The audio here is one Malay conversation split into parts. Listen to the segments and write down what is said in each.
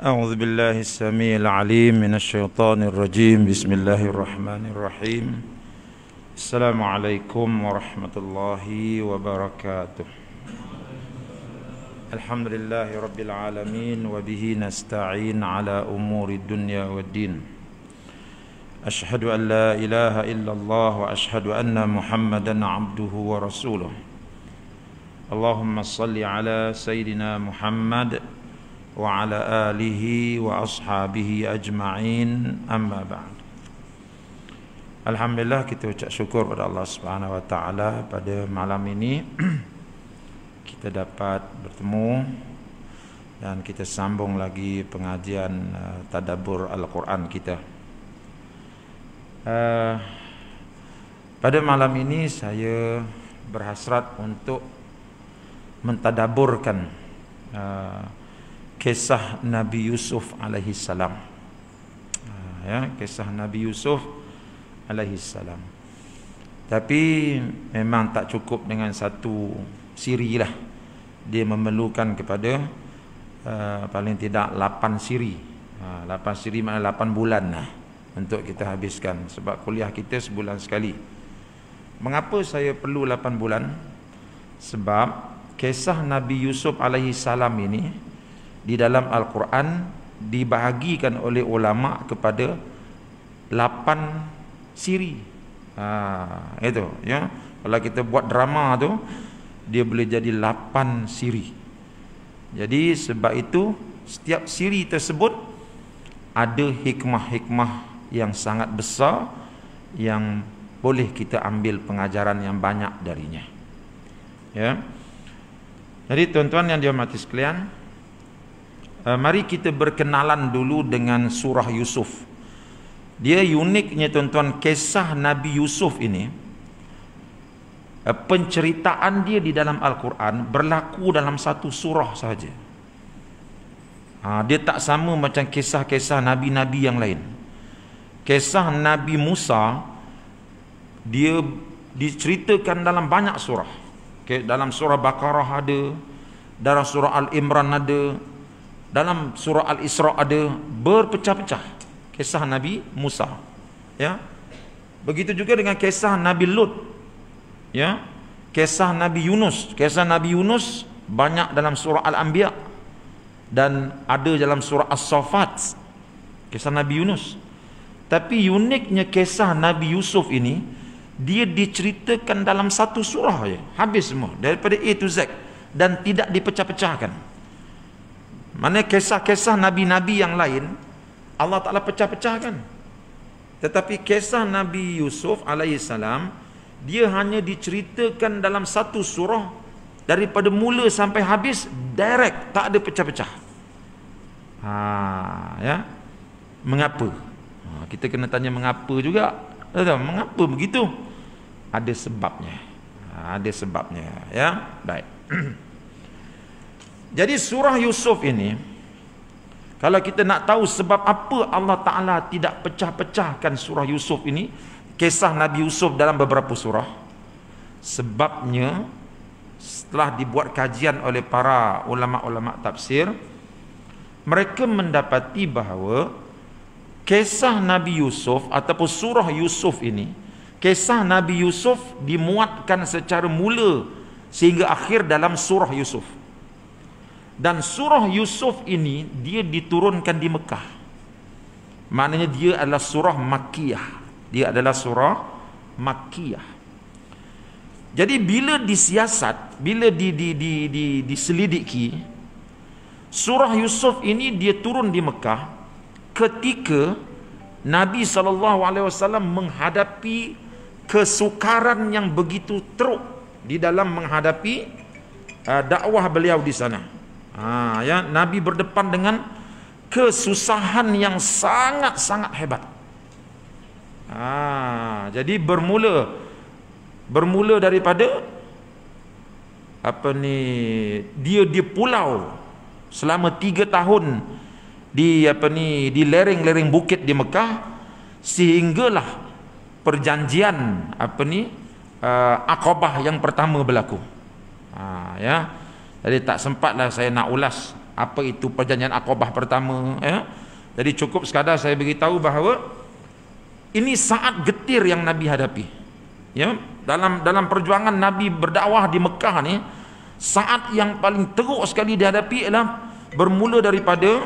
أعوذ بالله السميع العليم من الشيطان الرجيم. بسم الله الرحمن الرحيم. السلام عليكم ورحمة الله وبركاته. الحمد لله رب العالمين وبه نستعين على أمور الدنيا والدين. أشهد أن لا إله إلا الله وأشهد أن محمدا عبده ورسوله. اللهم صل على سيدنا محمد وعلى آله وأصحابه أجمعين. أما بعد. Alhamdulillah, kita ucap syukur pada Allah Subhanahu Wa Taala pada malam ini kita dapat bertemu dan kita sambung lagi pengajian tadabbur Al-Quran kita. Pada malam ini saya berhasrat untuk mentadabburkan kisah Nabi Yusuf alaihi salam. Kisah Nabi Yusuf alaihi salam. Tapi memang tak cukup dengan satu siri lah. Dia memerlukan kepada paling tidak 8 siri. 8 siri maknanya 8 bulan lah untuk kita habiskan, sebab kuliah kita sebulan sekali. Mengapa saya perlu 8 bulan? Sebab kisah Nabi Yusuf alaihi salam ini di dalam Al-Quran dibahagikan oleh ulama kepada 8 siri. Itu ya. Kalau kita buat drama tu, dia boleh jadi 8 siri. Jadi sebab itu setiap siri tersebut ada hikmah-hikmah yang sangat besar yang boleh kita ambil pengajaran yang banyak darinya. Ya. Jadi tuan-tuan yang dihormati sekalian, mari kita berkenalan dulu dengan surah Yusuf. Dia uniknya tuan-tuan, kisah Nabi Yusuf ini, penceritaan dia di dalam Al-Quran berlaku dalam satu surah sahaja. Dia tak sama macam kisah-kisah Nabi-Nabi yang lain. Kisah Nabi Musa dia diceritakan dalam banyak surah. Dalam surah Baqarah ada, dalam surah Al-Imran ada, dalam surah Al-Isra ada, berpecah-pecah kisah Nabi Musa. Ya. Begitu juga dengan kisah Nabi Lut. Ya. Kisah Nabi Yunus. Kisah Nabi Yunus banyak dalam surah Al-Anbiya dan ada dalam surah As-Saffat. Kisah Nabi Yunus. Tapi uniknya kisah Nabi Yusuf ini, dia diceritakan dalam satu surah je, habis semua daripada A to Z dan tidak dipecah-pecahkan. Mana kisah-kisah Nabi-Nabi yang lain Allah Ta'ala pecah-pecahkan, tetapi kisah Nabi Yusuf alaihissalam dia hanya diceritakan dalam satu surah daripada mula sampai habis, direct, tak ada pecah-pecah. Ya. Mengapa? Kita kena tanya mengapa juga. Mengapa begitu? Ada sebabnya. Ada sebabnya, ya. Baik. Jadi surah Yusuf ini, kalau kita nak tahu sebab apa Allah Ta'ala tidak pecah-pecahkan surah Yusuf ini, kisah Nabi Yusuf dalam beberapa surah, sebabnya setelah dibuat kajian oleh para ulama-ulama tafsir, mereka mendapati bahawa kisah Nabi Yusuf ataupun surah Yusuf ini, kisah Nabi Yusuf dimuatkan secara mula sehingga akhir dalam surah Yusuf. Dan surah Yusuf ini dia diturunkan di Mekah. Maknanya dia adalah surah Makkiyah. Dia adalah surah Makkiyah. Jadi bila disiasat, bila diselidiki, surah Yusuf ini dia turun di Mekah ketika Nabi SAW menghadapi kesukaran yang begitu teruk di dalam menghadapi dakwah beliau di sana. Ya, Nabi berdepan dengan kesusahan yang sangat-sangat hebat. Jadi bermula daripada dia di pulau selama 3 tahun di lereng-lereng bukit di Mekah, sehinggalah perjanjian Aqabah yang pertama berlaku. Ya. Jadi tak sempatlah saya nak ulas apa itu perjanjian Aqabah pertama, ya. Jadi cukup sekadar saya beritahu bahawa ini saat getir yang Nabi hadapi. Ya, dalam perjuangan Nabi berdakwah di Mekah ni, saat yang paling teruk sekali dihadapi ialah bermula daripada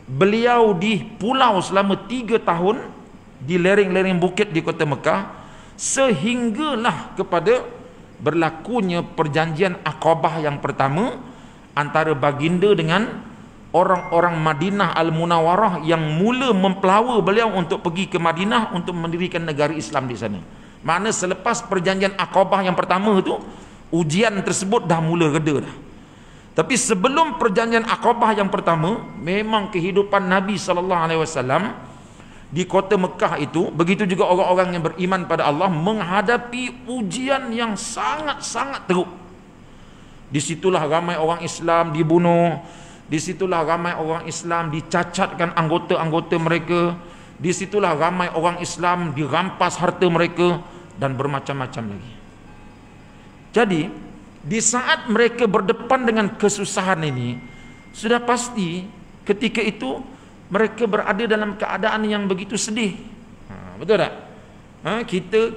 beliau di pulau selama 3 tahun di lereng-lereng bukit di kota Mekah, sehinggalah kepada berlakunya perjanjian Aqabah yang pertama antara baginda dengan orang-orang Madinah Al-Munawwarah yang mula mempelawa beliau untuk pergi ke Madinah untuk mendirikan negara Islam di sana. Makna selepas perjanjian Aqabah yang pertama tu, ujian tersebut dah mula reda dah. Tapi sebelum perjanjian Aqabah yang pertama, memang kehidupan Nabi SAW di kota Mekah itu, begitu juga orang-orang yang beriman pada Allah, menghadapi ujian yang sangat-sangat teruk. Di situlah ramai orang Islam dibunuh, di situlah ramai orang Islam dicacatkan anggota-anggota mereka, di situlah ramai orang Islam dirampas harta mereka, dan bermacam-macam lagi. Jadi di saat mereka berdepan dengan kesusahan ini, sudah pasti ketika itu mereka berada dalam keadaan yang begitu sedih. Betul tak?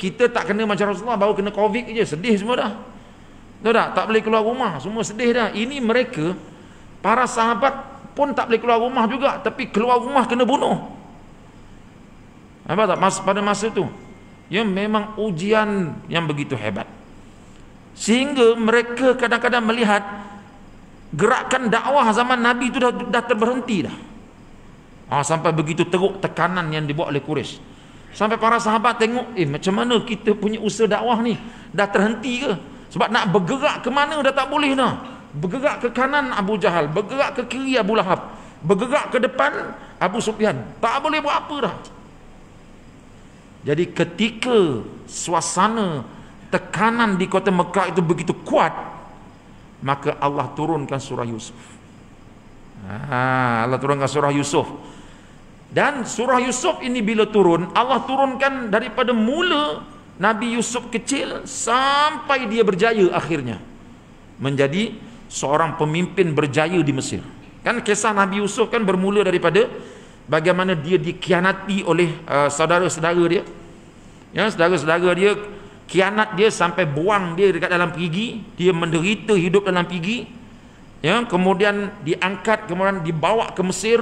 Kita tak kena macam Rasulullah, baru kena Covid je, sedih semua dah. Betul tak? Tak boleh keluar rumah, semua sedih dah. Ini mereka, para sahabat pun tak boleh keluar rumah juga, tapi keluar rumah kena bunuh. Apa tak? Pada masa tu, ya, memang ujian yang begitu hebat, sehingga mereka kadang-kadang melihat gerakan dakwah zaman Nabi itu dah terberhenti dah. Sampai begitu teruk tekanan yang dibuat oleh Quraisy, sampai para sahabat tengok, macam mana kita punya usaha dakwah ni dah terhenti ke? Sebab nak bergerak ke mana dah tak boleh dah. Bergerak ke kanan Abu Jahal, bergerak ke kiri Abu Lahab, bergerak ke depan Abu Sufyan, tak boleh buat apa dah. Jadi ketika suasana tekanan di kota Mekah itu begitu kuat, maka Allah turunkan surah Yusuf. Allah turunkan surah Yusuf. Dan surah Yusuf ini bila turun, Allah turunkan daripada mula Nabi Yusuf kecil sampai dia berjaya akhirnya menjadi seorang pemimpin berjaya di Mesir. Kan kisah Nabi Yusuf kan bermula daripada bagaimana dia dikhianati oleh saudara-saudara dia. Ya, saudara-saudara dia khianat dia sampai buang dia dekat dalam perigi, dia menderita hidup dalam perigi. Ya, kemudian diangkat, kemudian dibawa ke Mesir,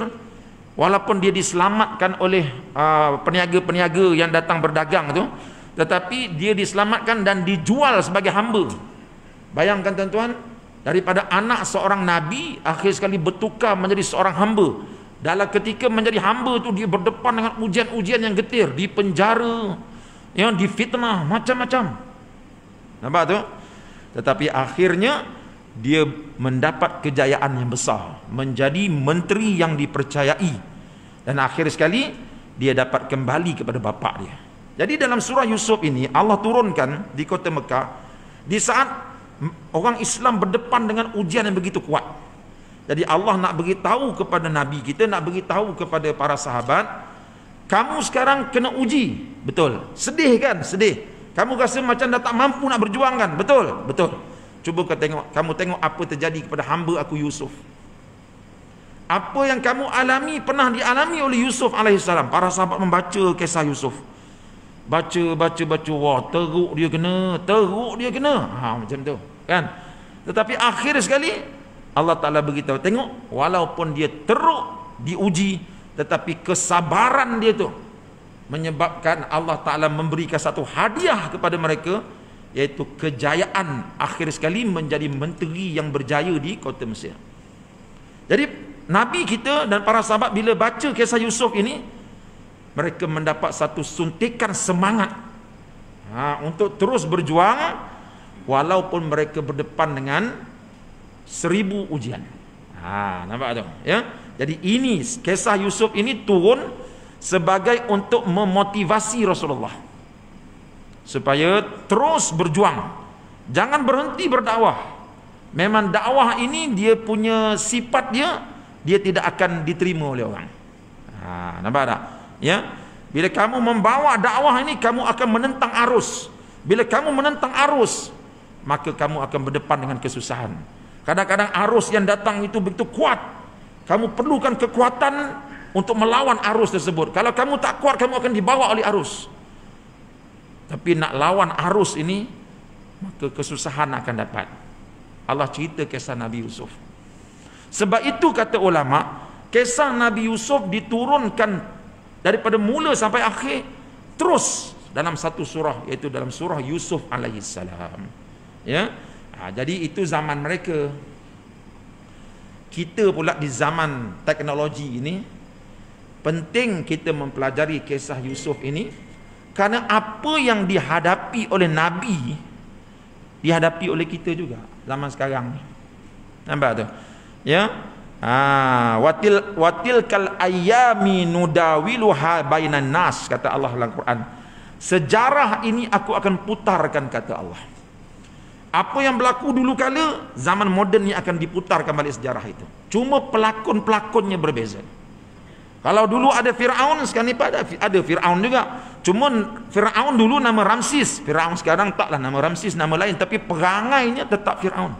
walaupun dia diselamatkan oleh peniaga-peniaga yang datang berdagang tu, tetapi dia diselamatkan dan dijual sebagai hamba. Bayangkan tuan-tuan, daripada anak seorang nabi akhir sekali bertukar menjadi seorang hamba. Dalam ketika menjadi hamba tu, dia berdepan dengan ujian-ujian yang getir, di penjara, yang difitnah macam-macam. Nampak tu? Tetapi akhirnya dia mendapat kejayaan yang besar, menjadi menteri yang dipercayai, dan akhir sekali dia dapat kembali kepada bapa dia. Jadi dalam surah Yusuf ini Allah turunkan di kota Mekah di saat orang Islam berdepan dengan ujian yang begitu kuat. Jadi Allah nak beritahu kepada Nabi kita, nak beritahu kepada para sahabat, kamu sekarang kena uji. Betul. Sedih kan? Sedih. Kamu rasa macam dah tak mampu nak berjuang kan? Betul. Betul. Cuba kamu tengok apa terjadi kepada hamba aku Yusuf. Apa yang kamu alami pernah dialami oleh Yusuf alaihissalam. Para sahabat membaca kisah Yusuf. Baca. Wah, teruk dia kena. Macam tu. Kan? Tetapi akhir sekali Allah Ta'ala beritahu, tengok, walaupun dia teruk diuji, tetapi kesabaran dia tu menyebabkan Allah Ta'ala memberikan satu hadiah kepada mereka, iaitu kejayaan akhir sekali menjadi menteri yang berjaya di kota Mesir. Jadi Nabi kita dan para sahabat bila baca kisah Yusuf ini, mereka mendapat satu suntikan semangat untuk terus berjuang walaupun mereka berdepan dengan 1000 ujian. Nampak tu? Ya? Jadi ini kisah Yusuf ini turun sebagai untuk memotivasi Rasulullah supaya terus berjuang, jangan berhenti berdakwah. Memang dakwah ini dia punya sifat dia tidak akan diterima oleh orang. Nampak tak? Ya, bila kamu membawa dakwah ini, kamu akan menentang arus. Bila kamu menentang arus, maka kamu akan berdepan dengan kesusahan. Kadang-kadang arus yang datang itu begitu kuat. Kamu perlukan kekuatan untuk melawan arus tersebut. Kalau kamu tak kuat, kamu akan dibawa oleh arus. Tapi nak lawan arus ini, maka kesusahan akan dapat. Allah cerita kisah Nabi Yusuf. Sebab itu kata ulama, kisah Nabi Yusuf diturunkan daripada mula sampai akhir terus dalam satu surah, iaitu dalam surah Yusuf alaihissalam. Ya, jadi itu zaman mereka. Kita pula di zaman teknologi ini, penting kita mempelajari kisah Yusuf ini, kerana apa yang dihadapi oleh Nabi dihadapi oleh kita juga zaman sekarang. Nampak tu? Ya. Watil kal ayami nudawiluha bainan nas, kata Allah dalam Quran. Sejarah ini aku akan putarkan, kata Allah. Apa yang berlaku dulu kala, zaman moden ni akan diputarkan balik sejarah itu. Cuma pelakon-pelakonnya berbeza. Kalau dulu ada Fir'aun, sekarang ni ada Fir'aun juga. Cuma Fir'aun dulu nama Ramsis, Fir'aun sekarang taklah nama Ramsis, nama lain, tapi perangainya tetap Fir'aun.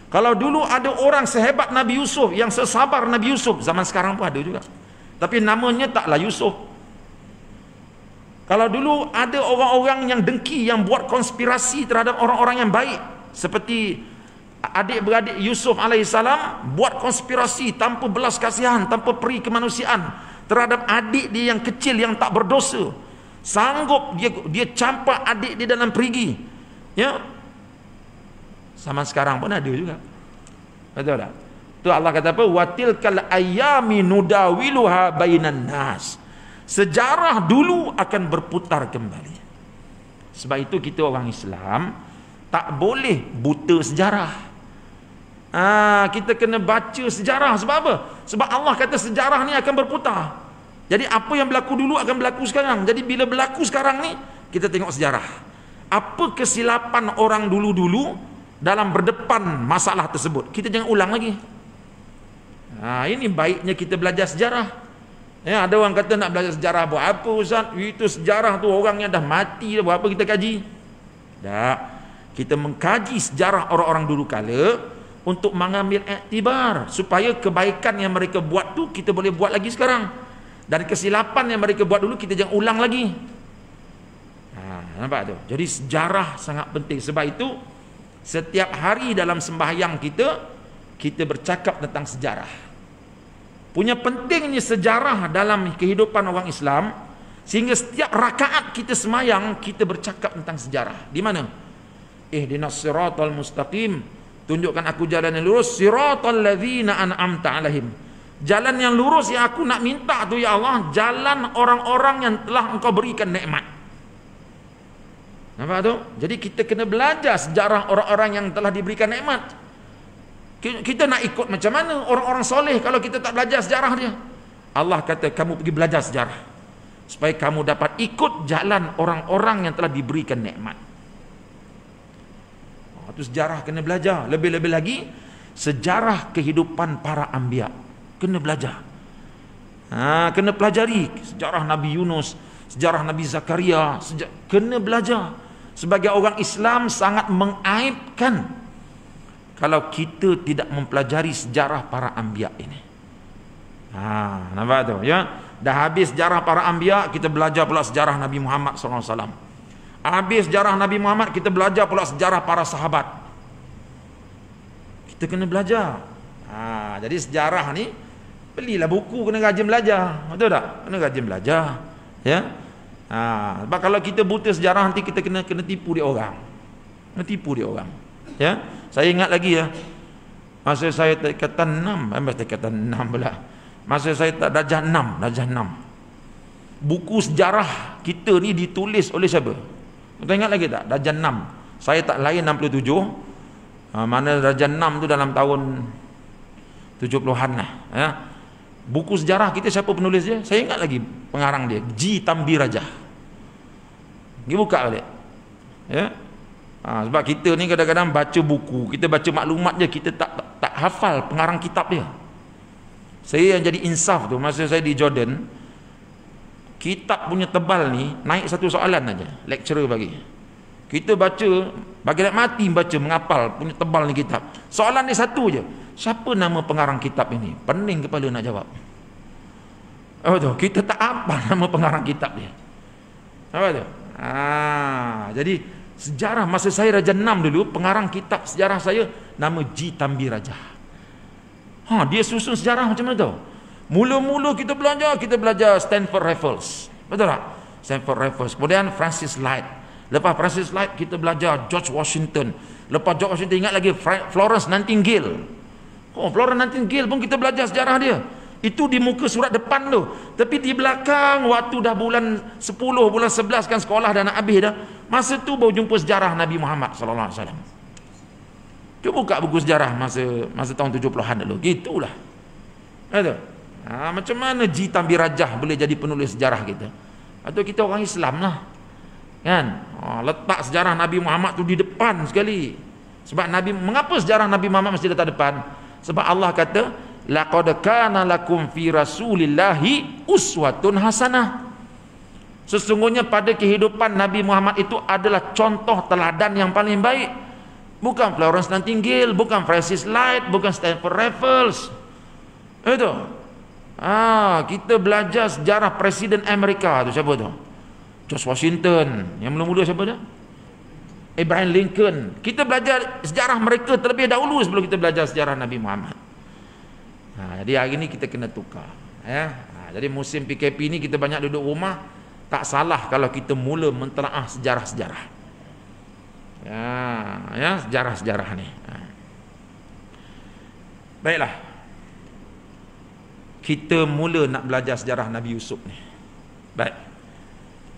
Kalau dulu ada orang sehebat Nabi Yusuf, yang sesabar Nabi Yusuf, zaman sekarang pun ada juga, tapi namanya taklah Yusuf. Kalau dulu ada orang-orang yang dengki, yang buat konspirasi terhadap orang-orang yang baik, seperti adik-beradik Yusuf alaihissalam, buat konspirasi tanpa belas kasihan, tanpa peri kemanusiaan terhadap adik dia yang kecil, yang tak berdosa. Sanggup dia campak adik dia dalam perigi. Ya, zaman sekarang pun ada juga. Betul tak? Tu Allah kata apa? Watilkal ayami nudawiluha bainan nas. Sejarah dulu akan berputar kembali. Sebab itu kita orang Islam tak boleh buta sejarah. Kita kena baca sejarah. Sebab apa? Sebab Allah kata sejarah ni akan berputar. Jadi apa yang berlaku dulu akan berlaku sekarang. Jadi bila berlaku sekarang ni, kita tengok sejarah. Apa kesilapan orang dulu-dulu dalam berdepan masalah tersebut, kita jangan ulang lagi. Ini baiknya kita belajar sejarah. Ya, ada orang kata nak belajar sejarah, buat apa Ustaz? Itu sejarah tu orang yang dah mati, buat apa kita kaji? Tak. Kita mengkaji sejarah orang-orang dulu kala untuk mengambil iktibar, supaya kebaikan yang mereka buat tu kita boleh buat lagi sekarang, dan kesilapan yang mereka buat dulu kita jangan ulang lagi. Nampak tu? Jadi sejarah sangat penting. Sebab itu setiap hari dalam sembahyang kita bercakap tentang sejarah. Punya pentingnya sejarah dalam kehidupan orang Islam, sehingga setiap rakaat kita semayang, kita bercakap tentang sejarah. Di mana? Ihdinas siratal mustaqim, tunjukkan aku jalan yang lurus, siratal ladzina an'amta alaihim, jalan yang lurus yang aku nak minta tu ya Allah, jalan orang-orang yang telah engkau berikan nikmat. Nampak tu? Jadi kita kena belajar sejarah orang-orang yang telah diberikan nikmat. Kita nak ikut macam mana orang-orang soleh kalau kita tak belajar sejarah dia? Allah kata kamu pergi belajar sejarah, supaya kamu dapat ikut jalan orang-orang yang telah diberikan nikmat. Itu sejarah kena belajar. Lebih-lebih lagi sejarah kehidupan para anbiya kena belajar. Kena pelajari sejarah Nabi Yunus, sejarah Nabi Zakaria, kena belajar. Sebagai orang Islam sangat mengaibkan kalau kita tidak mempelajari sejarah para anbiya ini. Nampak tu ya? Dah habis sejarah para anbiya, kita belajar pula sejarah Nabi Muhammad SAW. Habis sejarah Nabi Muhammad, kita belajar pula sejarah para sahabat. Kita kena belajar. Jadi sejarah ni, belilah buku, kena rajin belajar. Betul tak? Kena rajin belajar. Ya. Sebab kalau kita buta sejarah, nanti kita kena tipu dia orang. Kena tipu dia orang. Ya. Saya ingat lagi ya, masa saya tingkatan 6 pula. Masa saya tak darjah 6. Buku sejarah kita ni ditulis oleh siapa? Kita ingat lagi tak? Darjah 6. Saya tak lain 67. Mana darjah 6 tu dalam tahun 70-an lah. Ya. Buku sejarah kita siapa penulis dia? Saya ingat lagi pengarang dia, G. Tambi Rajah. Dia buka balik. Ya. Sebab kita ni kadang-kadang baca buku, kita baca maklumat je, kita tak hafal pengarang kitab dia. Saya yang jadi insaf tu, masa saya di Jordan, kitab punya tebal ni naik satu soalan aja, lecturer bagi. Kita baca, bagi nak mati baca, menghafal, punya tebal ni kitab. Soalan ni satu je. Siapa nama pengarang kitab ini? Pening kepala nak jawab. Apa tu? Kita tak apa nama pengarang kitab dia. Apa tu? Jadi sejarah masa saya Raja 6 dulu, pengarang kitab sejarah saya nama G. Tambi Raja. Dia susun sejarah macam mana tu? Mula-mula kita belajar Stanford Raffles. Betul tak? Stanford Raffles. Kemudian Francis Light. Lepas Francis Light kita belajar George Washington. Lepas George Washington ingat lagi Florence Nightingale. Florence Nightingale pun kita belajar sejarah dia. Itu di muka surat depan tu. Tapi di belakang waktu dah bulan 10, bulan 11 kan sekolah dah nak habis dah. Masa tu baru jumpa sejarah Nabi Muhammad sallallahu alaihi wasallam. Cuba buka buku sejarah masa tahun 70-an dulu. Gitulah. Ada. Macam mana G. Tambi Rajah boleh jadi penulis sejarah kita? Atau kita orang Islam lah. Kan? Letak sejarah Nabi Muhammad tu di depan sekali. Sebab mengapa sejarah Nabi Muhammad mesti letak depan? Sebab Allah kata laqad kana lakum fi rasulillahi uswatun hasanah. Sesungguhnya pada kehidupan Nabi Muhammad itu adalah contoh teladan yang paling baik. Bukan Florence Nightingale, bukan Francis Light, bukan Stanford Raffles. Itu. Kita belajar sejarah Presiden Amerika tu siapa tu? George Washington. Yang mula-mula siapa dia? Abraham Lincoln. Kita belajar sejarah mereka terlebih dahulu sebelum kita belajar sejarah Nabi Muhammad. Jadi hari ni kita kena tukar. Jadi musim PKP ni kita banyak duduk rumah. Tak salah kalau kita mula mentelaah sejarah-sejarah. Sejarah-sejarah ni. Baiklah. Kita mula nak belajar sejarah Nabi Yusuf ni. Baik.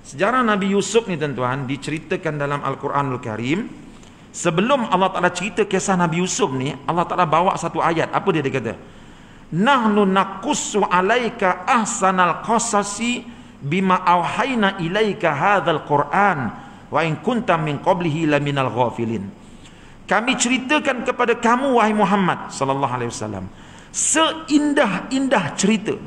Sejarah Nabi Yusuf ni tuan-tuan diceritakan dalam Al-Quranul Karim. Sebelum Allah Ta'ala cerita kisah Nabi Yusuf ni, Allah Ta'ala bawa satu ayat. Apa dia kata? Nahnu naqussu alaika ahsanal qasasi bima auhayna ilaika hadzal Qur'an wa in kunta min qablihi laminal ghafilin. Kami ceritakan kepada kamu wahai Muhammad sallallahu alaihi wasallam seindah-indah cerita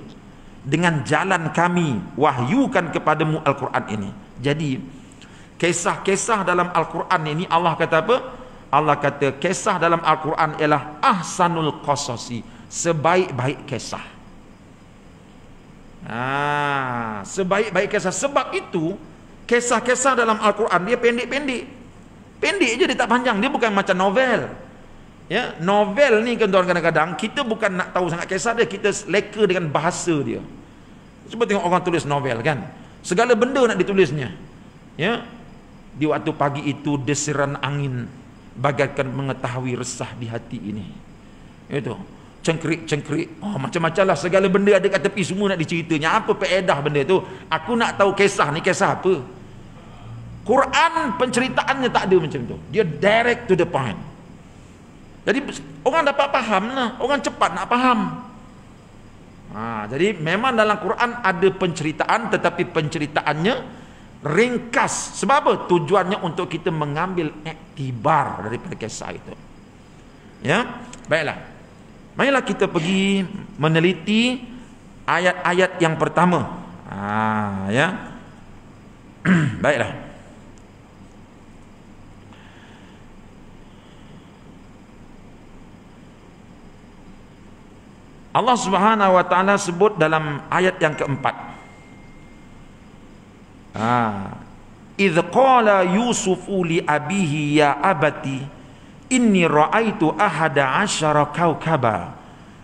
dengan jalan kami wahyukan kepadamu Al-Quran ini. Jadi kisah-kisah dalam Al-Quran ini Allah kata apa? Allah kata kisah dalam Al-Quran ialah ahsanul qasasi, sebaik-baik kisah. Sebaik-baik kisah. Sebab itu kisah-kisah dalam Al-Quran dia pendek-pendek. Pendek je, dia tak panjang. Dia bukan macam novel. Novel ni kan kadang-kadang kita bukan nak tahu sangat kisah dia, kita leka dengan bahasa dia. Cuba tengok orang tulis novel kan, segala benda nak ditulisnya. Di waktu pagi itu desiran angin bagaikan mengetahui resah di hati ini. Itu cengkrik-cengkrik, macam-macam lah, segala benda ada kat tepi, semua nak diceritanya. Apa faedah benda tu? Aku nak tahu kisah ni kisah apa. Quran penceritaannya tak ada macam tu. Dia direct to the point. Jadi orang dapat faham lah, orang cepat nak faham. Jadi memang dalam Quran ada penceritaan, tetapi penceritaannya ringkas. Sebab apa? Tujuannya untuk kita mengambil iktibar daripada kisah itu. Baiklah. Marilah kita pergi meneliti ayat-ayat yang pertama. Baiklah. Allah Subhanahu wa taala sebut dalam ayat yang keempat. Idz qala Yusufu li abihi ya abati inni ra'aitu ahada asyara kaukaba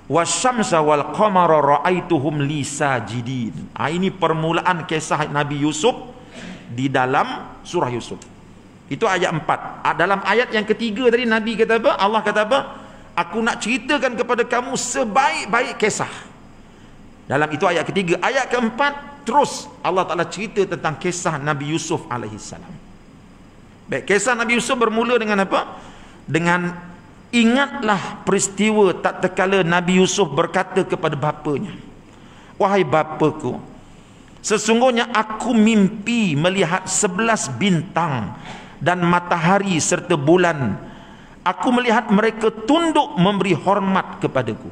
wasyamsa wal qamara ra'aituhum li sajidin. Ini permulaan kisah Nabi Yusuf di dalam surah Yusuf. Itu ayat 4. Dalam ayat yang ketiga tadi Nabi kata apa? Allah kata apa? Aku nak ceritakan kepada kamu sebaik-baik kisah. Dalam itu ayat ketiga. Ayat keempat terus Allah Ta'ala cerita tentang kisah Nabi Yusuf alaihissalam. Baik, kisah Nabi Yusuf bermula dengan apa? Dengan ingatlah peristiwa tak terkala Nabi Yusuf berkata kepada bapanya, wahai bapaku, sesungguhnya aku mimpi melihat 11 bintang dan matahari serta bulan. Aku melihat mereka tunduk memberi hormat kepadaku.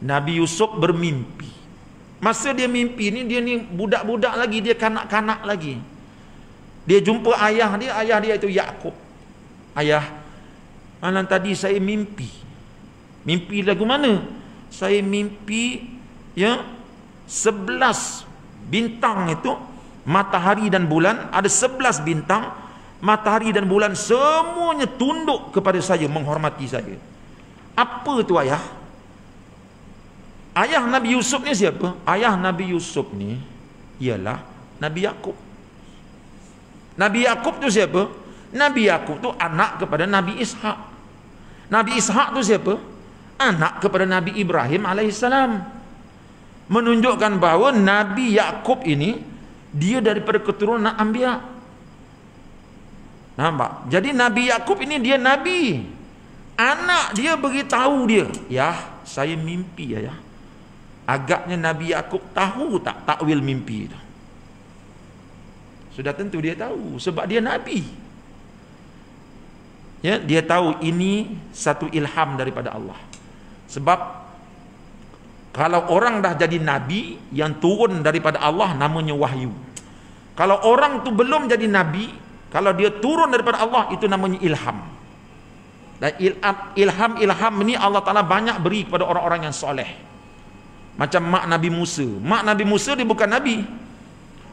Nabi Yusuf Dia jumpa ayah dia itu Yakub. Ayah, malam tadi saya mimpi. Mimpi lagu mana? Saya mimpi 11 bintang itu, matahari dan bulan, ada 11 bintang, matahari dan bulan semuanya tunduk kepada saya, menghormati saya. Apa tu ayah? Ayah Nabi Yusuf ni siapa? Ayah Nabi Yusuf ni ialah Nabi Yakub. Nabi Yakub tu siapa? Nabi Yakub tu anak kepada Nabi Ishak. Nabi Ishak tu siapa? Anak kepada Nabi Ibrahim alaihissalam. Menunjukkan bahawa Nabi Yakub ini dia daripada keturunan Anbiya. Nampak? Jadi Nabi Yakub ini dia Nabi. Anak dia beritahu dia, "Ya, saya mimpi ya." Agaknya Nabi Yakub tahu tak takwil mimpi itu? Sudah tentu dia tahu sebab dia Nabi. Ya, dia tahu ini satu ilham daripada Allah. Sebab kalau orang dah jadi Nabi yang turun daripada Allah, namanya wahyu. Kalau orang tu belum jadi Nabi, kalau dia turun daripada Allah, itu namanya ilham. Dan ilham ini Allah Ta'ala banyak beri kepada orang-orang yang soleh. Macam mak Nabi Musa. Mak Nabi Musa dia bukan Nabi.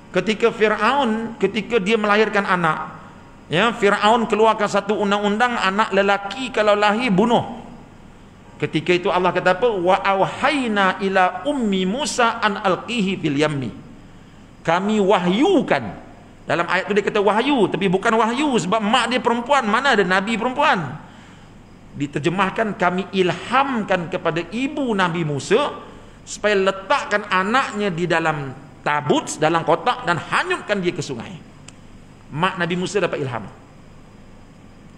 Ketika Fir'aun, ketika dia melahirkan anak, Fir'aun keluarkan satu undang-undang, anak lelaki kalau lahir bunuh. Ketika itu Allah kata apa? Wa auhayna ila ummi Musa an alqihi fil yammi. Kami wahyukan. Dalam ayat itu dia kata wahyu, tapi bukan wahyu sebab mak dia perempuan, mana ada nabi perempuan. Diterjemahkan kami ilhamkan kepada ibu Nabi Musa supaya letakkan anaknya di dalam tabut, dalam kotak, dan hanyutkan dia ke sungai. Mak Nabi Musa dapat ilham.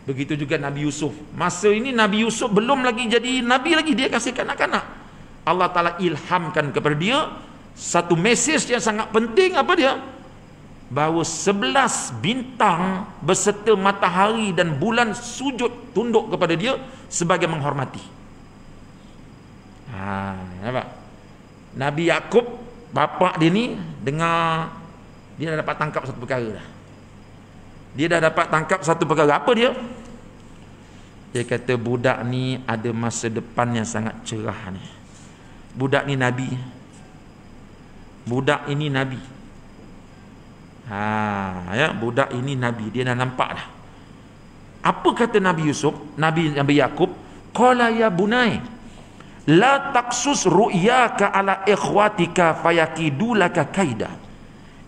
Begitu juga Nabi Yusuf. Masa ini Nabi Yusuf belum lagi jadi Nabi lagi, dia kasih kanak-kanak. Allah Ta'ala ilhamkan kepada dia satu mesej yang sangat penting. Apa dia? Bahawa 11 bintang beserta matahari dan bulan sujud tunduk kepada dia sebagai menghormati. Nampak? Nabi Yakub, bapa dia ni dengar, dia dah dapat tangkap satu perkara dah. Dia dah dapat tangkap satu perkara. Apa dia? Dia kata budak ni ada masa depan yang sangat cerah ni. Budak ni Nabi. Budak ini Nabi. Budak ini Nabi. Dia dah nampak dah. Apa kata Nabi Yusuf? Nabi Yakub, qala ya bunai la taqsus ru'yaka ala ikhwatika fayakidulaka kaida.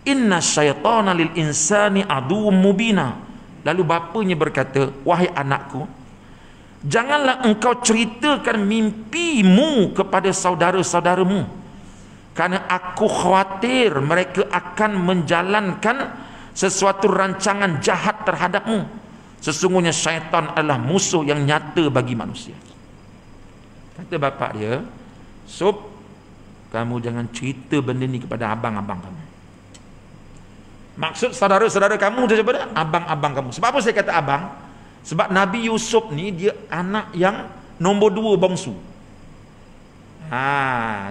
Inna syaitana lil insani aduwwum mubina. Lalu bapanya berkata, wahai anakku, janganlah engkau ceritakan mimpimu kepada saudara-saudaramu, kerana aku khawatir mereka akan menjalankan sesuatu rancangan jahat terhadapmu. Sesungguhnya syaitan adalah musuh yang nyata bagi manusia. Kata bapak dia, Sob, kamu jangan cerita benda ni kepada abang-abang kamu. Maksud saudara-saudara kamu tu siapa dah? Abang-abang kamu. Sebab apa saya kata abang? Sebab Nabi Yusuf ni dia anak yang nombor 2 bangsu.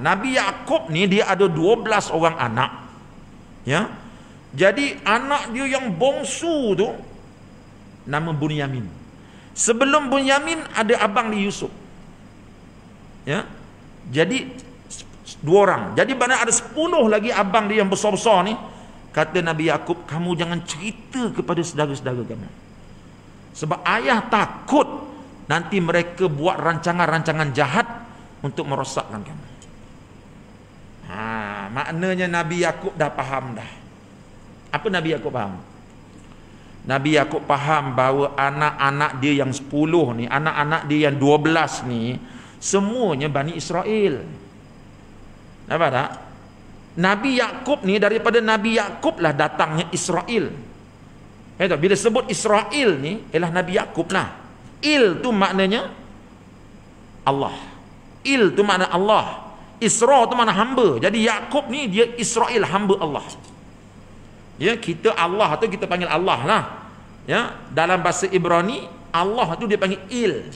Nabi Yakub ni dia ada 12 orang anak. Ya. Jadi anak dia yang bangsu tu nama Bunyamin. Sebelum Bunyamin ada abang dia Yusuf. Ya. Jadi 2 orang. Jadi mana ada 10 lagi abang dia yang besar-besar ni. Kata Nabi Yakub, kamu jangan cerita kepada saudara-saudara kamu. Sebab ayah takut nanti mereka buat rancangan-rancangan jahat untuk merosakkan kamu. Maknanya Nabi Yakub dah faham dah. Apa Nabi Yakub faham? Nabi Yakub faham bahawa anak-anak dia yang 10 ni, anak-anak dia yang 12 ni, semuanya Bani Israel. Nampak tak? Nabi Yakub ni, daripada Nabi Yakub lah datangnya Israel. Bila sebut Israel ni ialah Nabi Yakub lah. Il tu maknanya Allah. Il tu makna Allah. Isra tu makna hamba. Jadi Yakub ni dia Israel, hamba Allah. Ya, kita Allah tu kita panggil Allah lah. Ya, dalam bahasa Ibrani Allah tu dia panggil Il.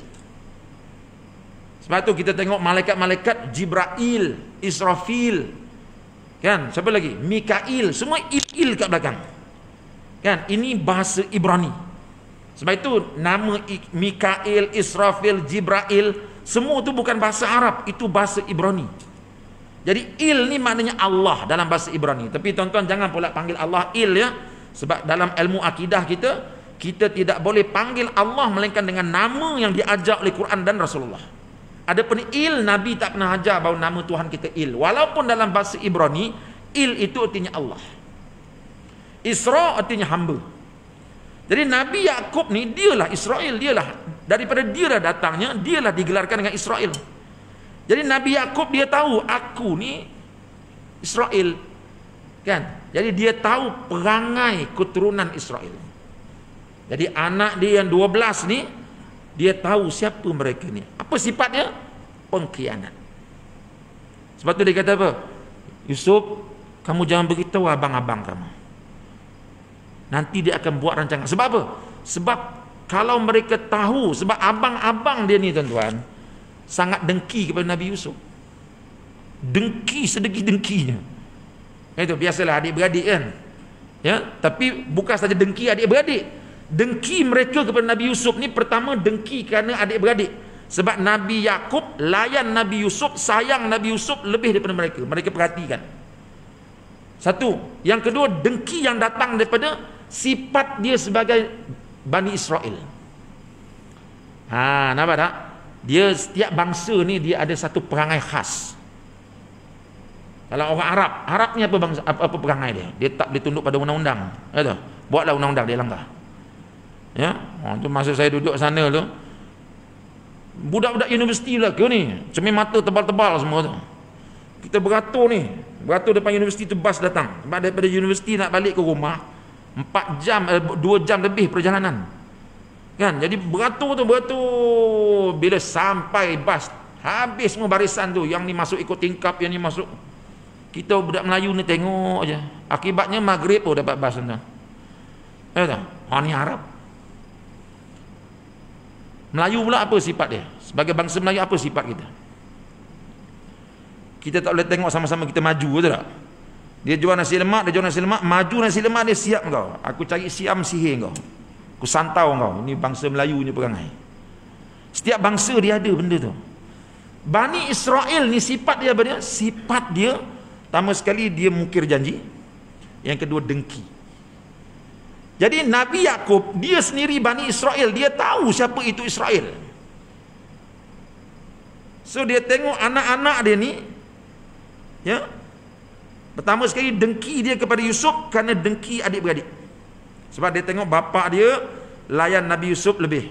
Sebab tu kita tengok malaikat-malaikat Jibril, Israfil, kan, siapa lagi? Mikail, semua il kat belakang. Kan? Ini bahasa Ibrani. Sebab itu nama Mikail, Israfil, Jibrail, semua itu bukan bahasa Arab, itu bahasa Ibrani. Jadi il ni maknanya Allah dalam bahasa Ibrani. Tapi tuan-tuan jangan pula panggil Allah il ya. Sebab dalam ilmu akidah kita tidak boleh panggil Allah melainkan dengan nama yang diajar oleh Quran dan Rasulullah. Adapun il, Nabi tak pernah ajar bahawa nama Tuhan kita il. Walaupun dalam bahasa Ibrani, il itu artinya Allah. Isra artinya hamba. Jadi Nabi Yakub ni dialah Israel, dialah daripada dia dah datangnya, dialah digelarkan dengan Israel. Jadi Nabi Yakub dia tahu aku ni Israel, kan? Jadi dia tahu perangai keturunan Israel. Jadi anak dia yang 12 ni dia tahu siapa mereka ni. Apa sifat dia? Pengkhianat. Sebab tu dia kata apa? Yusuf, kamu jangan beritahu abang-abang kamu. Nanti dia akan buat rancangan. Sebab apa? Sebab kalau mereka tahu, sebab abang-abang dia ni tuan-tuan sangat dengki kepada Nabi Yusuf. Dengki sedengki-dengkinya. Itu biasalah adik-beradik kan. Ya, tapi bukan saja dengki adik-beradik. Dengki mereka kepada Nabi Yusuf ni pertama dengki kerana adik-beradik. Sebab Nabi Yakub layan Nabi Yusuf, sayang Nabi Yusuf lebih daripada mereka. Mereka perhatikan. Satu. Yang kedua, dengki yang datang daripada sifat dia sebagai Bani Israel. Nampak tak? Dia setiap bangsa ni dia ada satu perangai khas. Kalau orang Arab ni apa perangai dia? Dia tak boleh tunduk pada undang-undang. Kata, buatlah undang-undang dia langgar. Ya, tu masa saya duduk sana tu, budak-budak universiti lah ke ni, cermin mata tebal-tebal semua tu. Kita beratur depan universiti tu, bas datang. Sebab daripada universiti nak balik ke rumah 4 jam, 2 jam lebih perjalanan. Kan? Jadi beratur. Bila sampai bas, habis semua barisan tu. Yang ni masuk ikut tingkap, yang ni masuk. Kita budak Melayu ni tengok aja. Akibatnya maghrib dapat bas tu. Ni Arab. Melayu pula apa sifat dia? Sebagai bangsa Melayu apa sifat kita? Kita tak boleh tengok sama-sama kita maju, betul tak? Dia jual nasi lemak, maju nasi lemak dia siap kau. Aku cari siam sihir kau. Aku santau kau. Ini bangsa Melayu ni perangai. Setiap bangsa dia ada benda tu. Bani Israel ni sifat dia apa dia? Sifat dia pertama sekali dia mungkir janji. Yang kedua dengki. Jadi Nabi Yakub dia sendiri Bani Israel, dia tahu siapa itu Israel. So dia tengok anak-anak dia ni, ya, pertama sekali dengki dia kepada Yusuf kerana dengki adik-beradik. Sebab dia tengok bapa dia layan Nabi Yusuf lebih.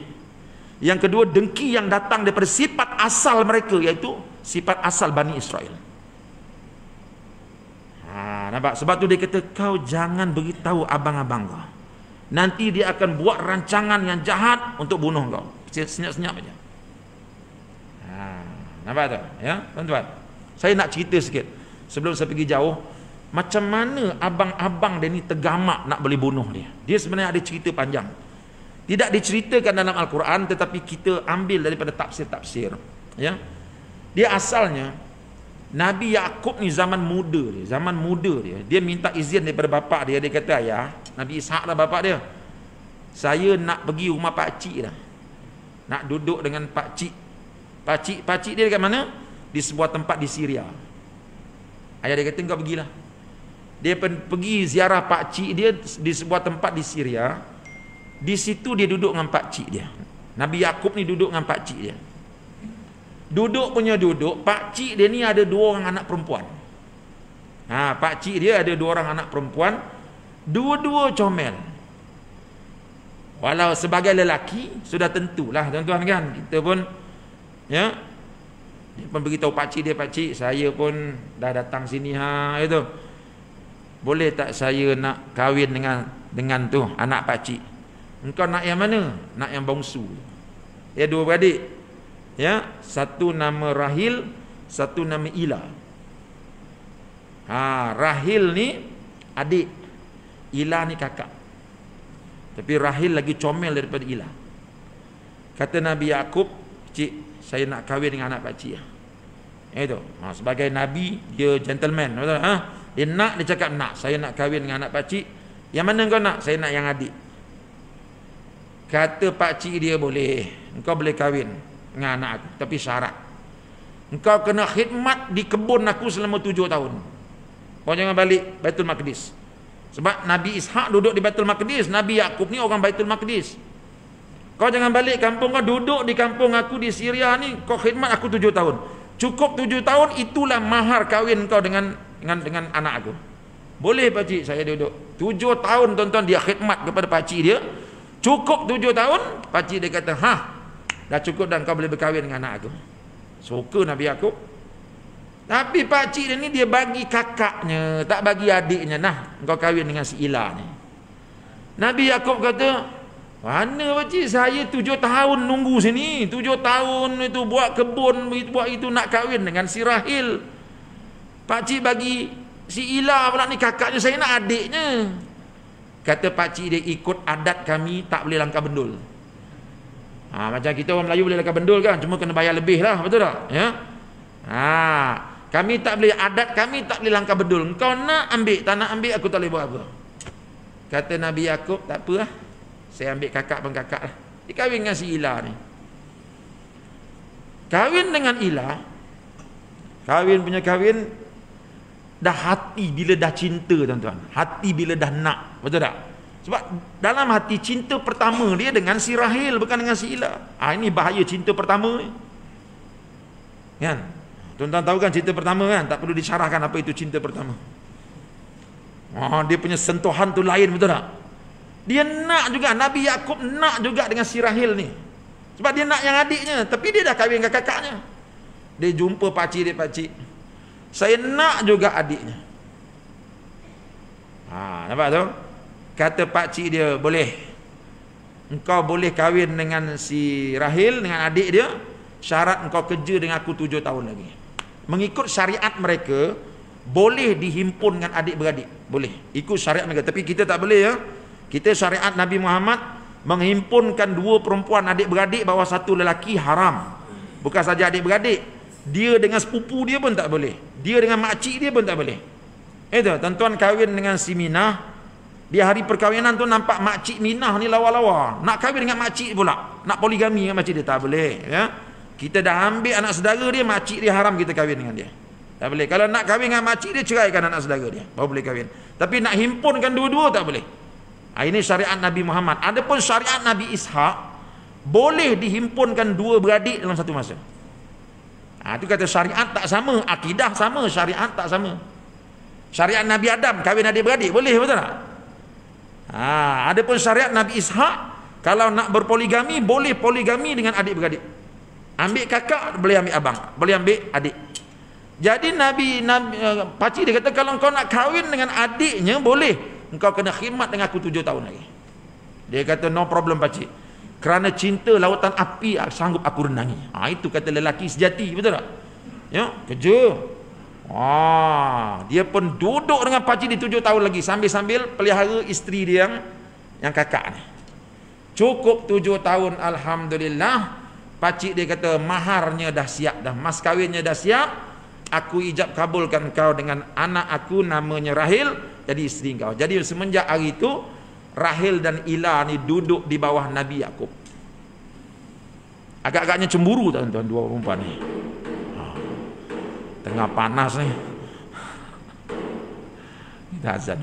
Yang kedua dengki yang datang daripada sifat asal mereka, iaitu sifat asal Bani Israel. Nampak? Sebab tu dia kata kau jangan beritahu abang-abang kau. Nanti dia akan buat rancangan yang jahat untuk bunuh kau. Senyap-senyap aja. Nampak tak? Ya, tuan-tuan. Saya nak cerita sikit sebelum saya pergi jauh. Macam mana abang-abang dia ni tergamak nak boleh bunuh dia. Dia sebenarnya ada cerita panjang. Tidak diceritakan dalam Al-Quran, tetapi kita ambil daripada tafsir-tafsir. Ya, dia asalnya Nabi Yakub ni zaman muda dia. Dia minta izin daripada bapa dia. Dia kata, ayah, Nabi Ishak lah bapa dia. Saya nak pergi rumah pak cik dah. Nak duduk dengan pak cik. Pak cik dia dekat mana? Di sebuah tempat di Syria. Ayah dia kata, kau pergilah. Dia pergi ziarah pak cik dia di sebuah tempat di Syria. Di situ dia duduk dengan pak cik dia. Nabi Yakub ni duduk dengan pak cik dia. Duduk, pak cik dia ni ada 2 orang anak perempuan. Pak cik dia ada 2 orang anak perempuan, dua-dua comel. Walau sebagai lelaki sudah tentulah tuan-tuan kan, kita pun ya, dia pun beritahu pak cik dia, pak cik saya pun dah datang sini itu. Boleh tak saya nak kahwin dengan tu anak pak cik? Engkau nak yang mana? Nak yang bongsu. Ya, 2 beradik. Ya, satu nama Rahil, satu nama Ila. Rahil ni adik, Ila ni kakak. Tapi Rahil lagi comel daripada Ila. Kata Nabi Yakub, cik, saya nak kahwin dengan anak pak cik. Itu. Sebagai Nabi, dia gentleman. Betul? Dia nak, dia cakap nak. Saya nak kahwin dengan anak pak cik. Yang mana kau nak? Saya nak yang adik. Kata pakcik dia, boleh, engkau boleh kahwin dengan anak aku, tapi syarat engkau kena khidmat di kebun aku selama 7 tahun. Kau jangan balik Baitul Maqdis. Sebab Nabi Ishak duduk di Baitul Maqdis, Nabi Yakub ni orang Baitul Maqdis. Kau jangan balik kampung kau, duduk di kampung aku di Syria ni, kau khidmat aku 7 tahun. Cukup 7 tahun, itulah mahar kahwin kau dengan anak aku. Boleh pakcik, saya duduk 7 tahun tuan-tuan dia khidmat kepada pakcik dia. Cukup 7 tahun, pakcik dia kata, dah cukup dan kau boleh berkahwin dengan anak aku. Suka Nabi Yakub. Tapi pakcik dia ni dia bagi kakaknya, tak bagi adiknya. Nah, kau kahwin dengan si Ila ni. Nabi Yakub kata, mana pakcik, saya 7 tahun nunggu sini, 7 tahun itu buat kebun, buat itu, nak kahwin dengan si Rahil. Pakcik bagi si Ila pula ni kakaknya, saya nak adiknya. Kata pakcik dia, ikut adat kami tak boleh langkah bendul. Macam kita orang Melayu boleh langkah bendul kan, cuma kena bayar lebih lah, betul tak? Ya? Kami tak boleh, adat kami tak boleh langkah bendul. Kau nak ambil, tak nak ambil, aku tak boleh buat apa. Kata Nabi Yakub, tak apa lah, saya ambil kakak pun kakak lah. Dia kahwin dengan si Ila ni. Kahwin dengan Ila, kahwin punya kahwin, dah hati bila dah cinta tuan-tuan, hati bila dah nak, betul tak? Sebab dalam hati cinta pertama dia dengan si Rahil, bukan dengan si Ila. Ini bahaya cinta pertama ni, kan? Tuan-tuan tahu kan cinta pertama kan, tak perlu disyarahkan apa itu cinta pertama. Dia punya sentuhan tu lain, betul tak? Dia nak juga, Nabi Yakub nak juga dengan si Rahil ni, sebab dia nak yang adiknya, tapi dia dah kahwin dengan kakaknya. Dia jumpa pakcik dia, pakcik, saya nak juga adiknya. Nampak tu? Kata pakcik dia, boleh, engkau boleh kahwin dengan si Rahil, dengan adik dia, syarat engkau kerja dengan aku 7 tahun lagi. Mengikut syariat mereka, boleh dihimpun dengan adik-beradik, boleh ikut syariat mereka. Tapi kita tak boleh, ya. Kita syariat Nabi Muhammad menghimpunkan 2 perempuan adik-beradik bawah 1 lelaki haram. Bukan saja adik-beradik, dia dengan sepupu dia pun tak boleh, dia dengan makcik dia pun tak boleh. Itu tuan-tuan kahwin dengan si Minah, di hari perkahwinan tu nampak makcik Minah ni lawa-lawa, nak kahwin dengan makcik pula, nak poligami dengan makcik dia, tak boleh, ya. Kita dah ambil anak saudara dia, makcik dia haram kita kahwin dengan dia, tak boleh. Kalau nak kahwin dengan makcik dia, ceraikan anak saudara dia, baru boleh kahwin. Tapi nak himpunkan dua-dua tak boleh. Ini syariat Nabi Muhammad. Adapun syariat Nabi Ishak, boleh dihimpunkan 2 beradik dalam satu masa. Itu kata syariat tak sama, akidah sama, syariat tak sama. Syariat Nabi Adam kahwin adik-beradik boleh, betul tak? Adapun syariat Nabi Ishak, kalau nak berpoligami, boleh poligami dengan adik-beradik. Ambil kakak, boleh ambil abang, boleh ambil adik. Jadi pakcik dia kata, kalau kau nak kahwin dengan adiknya, boleh, engkau kena khidmat dengan aku 7 tahun lagi. Dia kata, no problem pakcik, kerana cinta lautan api sanggup aku renangi. Itu kata lelaki sejati, betul tak? Ya, kerja. Dia pun duduk dengan pakcik di 7 tahun lagi, sambil-sambil pelihara isteri dia yang kakak ni. Cukup 7 tahun, alhamdulillah. Pakcik dia kata, maharnya dah siap dah, mas kahwinnya dah siap, aku ijab kabulkan kau dengan anak aku namanya Rahil jadi isteri kau. Jadi semenjak hari itu, Rahil dan Ila ni duduk di bawah Nabi Yakub. Agak-agaknya cemburu tuan-tuan, 2 perempuan ni. Tengah panas ni, kita azan.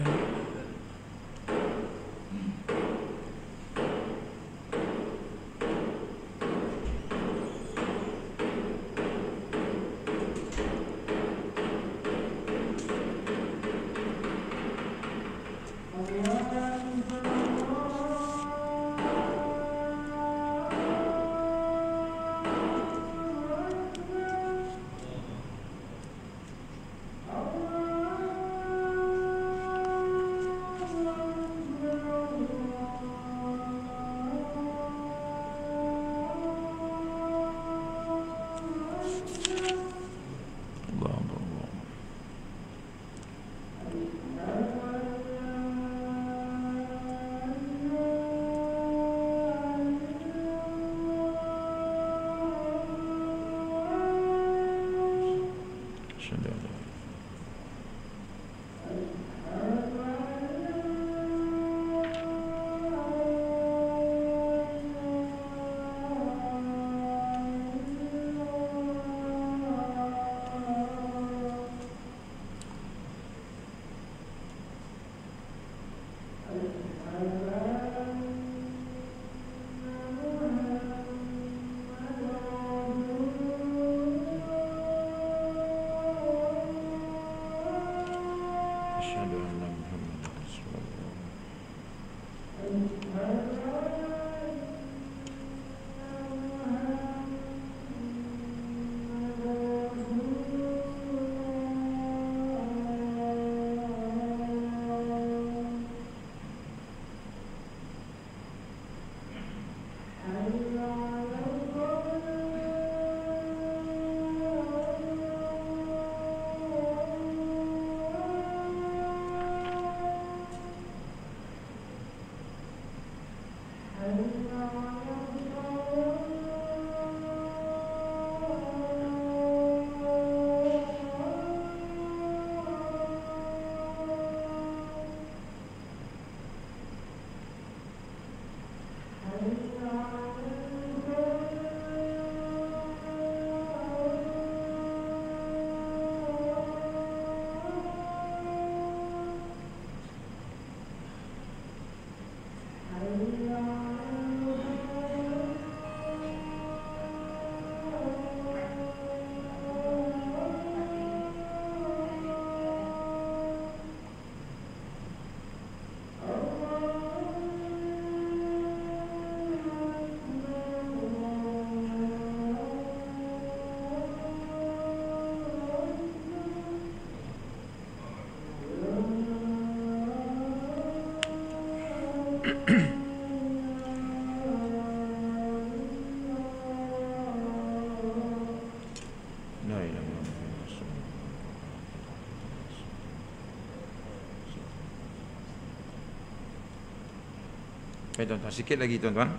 Baik tuan-tuan, sikit lagi tuan-tuan.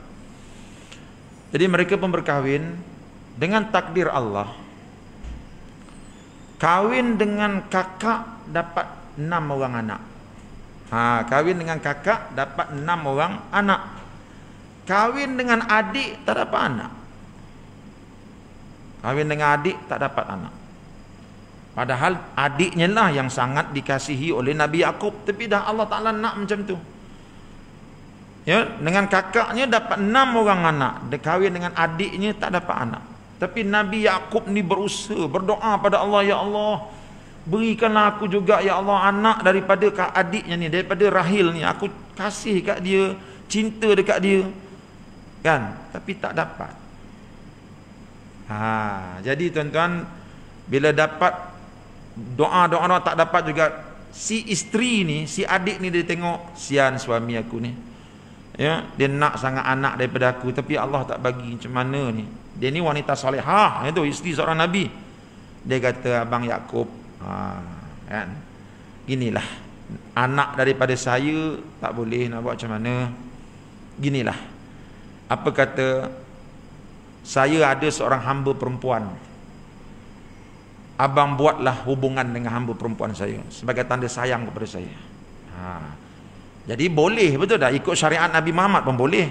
Jadi mereka pun berkahwin dengan takdir Allah. Kahwin dengan kakak dapat 6 orang anak. Kahwin dengan kakak dapat 6 orang anak. Kahwin dengan adik tak dapat anak. Kahwin dengan adik tak dapat anak. Padahal adiknya lah yang sangat dikasihi oleh Nabi Yaqub, tapi dah Allah Ta'ala nak macam tu. Ya, dengan kakaknya dapat 6 orang anak, dia kahwin dengan adiknya tak dapat anak. Tapi Nabi Yaqub ni berusaha, berdoa pada Allah, ya Allah, berikanlah aku juga ya Allah anak daripada adiknya ni, daripada Rahil ni. Aku kasih kat dia, cinta dekat dia. Kan? Tapi tak dapat. Jadi tuan-tuan, bila dapat doa-doa tak dapat juga, si isteri ni, si adik ni dia tengok, sian suami aku ni. Ya, dia nak sangat anak daripada aku, tapi Allah tak bagi. Macam mana ni? Dia ni wanita solehah, itu isteri seorang Nabi. Dia kata, Abang Yaqub, kan, ginilah, anak daripada saya tak boleh, nak buat macam mana? Ginilah, apa kata, saya ada seorang hamba perempuan, abang buatlah hubungan dengan hamba perempuan saya sebagai tanda sayang kepada saya. Jadi boleh, betul tak? Ikut syariat Nabi Muhammad pun boleh.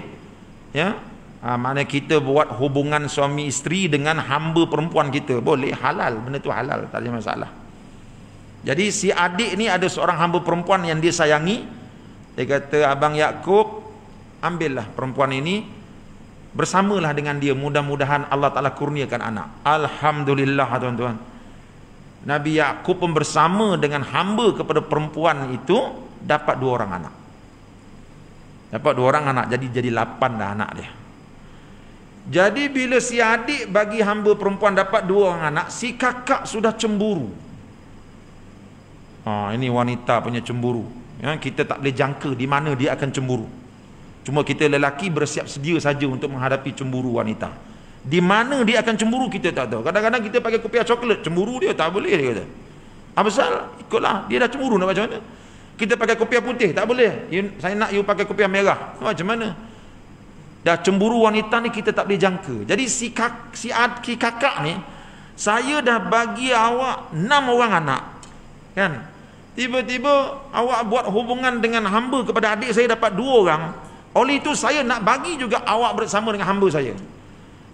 Ya, mana kita buat hubungan suami isteri dengan hamba perempuan kita, boleh, halal, benda tu halal, tak ada masalah. Jadi si adik ni ada seorang hamba perempuan yang dia sayangi. Dia kata, Abang Yaqub, ambillah perempuan ini, bersamalah dengan dia, mudah-mudahan Allah Ta'ala kurniakan anak. Alhamdulillah tuan-tuan, Nabi Yaqub pun bersama dengan hamba kepada perempuan itu dapat 2 orang anak. Dapat 2 orang anak, jadi 8 dah anak dia. Jadi bila si adik bagi hamba perempuan dapat 2 orang anak, si kakak sudah cemburu. Ini wanita punya cemburu. Ya, kita tak boleh jangka di mana dia akan cemburu. Cuma kita lelaki bersiap sedia saja untuk menghadapi cemburu wanita. Di mana dia akan cemburu kita tak tahu. Kadang-kadang kita pakai kopiah coklat, cemburu dia tak boleh, dia kata. Apa pasal? Ikutlah, dia dah cemburu, nak macam mana? Kita pakai kopiah putih, tak boleh. Saya nak you pakai kopiah merah. Macam mana? Dah cemburu wanita ni kita tak boleh jangka. Jadi si kakak ni, saya dah bagi awak 6 orang anak. Kan? Tiba-tiba awak buat hubungan dengan hamba kepada adik saya dapat 2 orang. Oleh itu saya nak bagi juga awak bersama dengan hamba saya.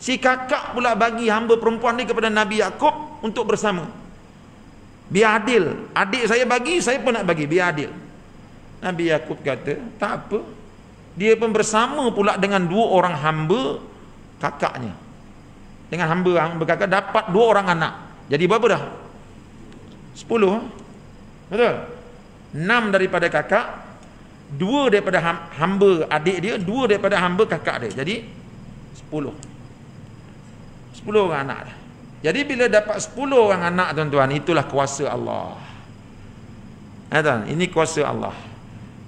Si kakak pula bagi hamba perempuan ni kepada Nabi Yaqub untuk bersama. Biar adil. Adik saya bagi, saya pun nak bagi, biar adil. Nabi Yaqub kata, tak apa. Dia pun bersama pula dengan 2 orang hamba kakaknya. Dengan hamba kakak dapat 2 orang anak. Jadi berapa dah? 10. Betul? 6 daripada kakak, 2 daripada hamba adik dia, 2 daripada hamba kakak dia. Jadi 10 orang anak dah. Jadi bila dapat 10 orang anak tuan-tuan, itulah kuasa Allah. Tuan, ini kuasa Allah.